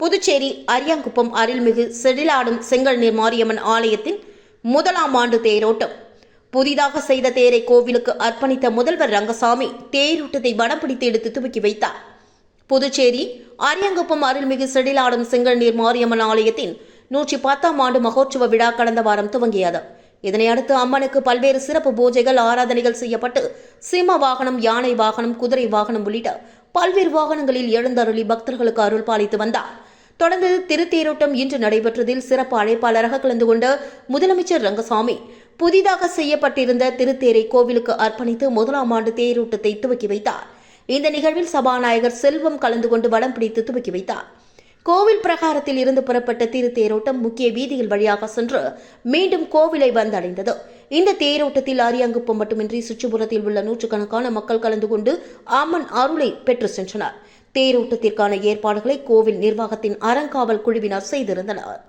புதுச்சேரி அரியாங்குப்பம் அருள்மிகு செடிலாடும் செங்கல் நீர் மாரியம்மன் ஆலயத்தின் முதலாம் ஆண்டு தேரோட்டம். புதிதாக செய்த தேரை கோவிலுக்கு அர்ப்பணித்த முதல்வர் ரங்கசாமி தேரோட்டத்தை வடம் பிடித்து எடுத்து துவக்கி வைத்தார். புதுச்சேரி அரியாங்குப்பம் அருள்மிகு செடிலாடும் செங்கல் நீர் மாரியம்மன் ஆலயத்தின் 110ஆம் ஆண்டு மகோற்சவ விழா கடந்த வாரம் துவங்கியது. இதனையடுத்து அம்மனுக்கு பல்வேறு சிறப்பு பூஜைகள், ஆராதனைகள் செய்யப்பட்டு சிம்ம வாகனம், யானை வாகனம், குதிரை வாகனம் உள்ளிட்ட பல்வேறு வாகனங்களில் எழுந்தருளி பக்தர்களுக்கு அருள் பாலித்து வந்தார். தொடர்ந்து திருத்தேரோட்டம் இன்று நடைபெற்றதில் சிறப்பு அழைப்பாளராக கலந்து கொண்ட முதலமைச்சர் ரங்கசாமி புதிதாக செய்யப்பட்டிருந்த திருத்தேரை கோவிலுக்கு அர்ப்பணித்து முதலாம் ஆண்டு தேரோட்டத்தை துவக்கி வைத்தார். இந்த நிகழ்வில் சபாநாயகர் செல்வம் கலந்து கொண்டு வடம் பிடித்து துவக்கி வைத்தார். கோவில் பிரகாரத்தில் இருந்து புறப்பட்ட திருத்தேரோட்டம் முக்கிய வீதிகள் வழியாக சென்று மீண்டும் கோவிலை வந்தடைந்தது. இந்த தேரோட்டத்தில் அரியாங்குப்பம் மட்டுமின்றி சுற்றுப்புறத்தில் உள்ள நூற்றுக்கணக்கான மக்கள் கலந்து கொண்டு அம்மன் அருளை பெற்று சென்றனர். தேரோட்டத்திற்கான ஏற்பாடுகளை கோவில் நிர்வாகத்தின் அறங்காவல் குழுவினர் செய்திருந்தனர்.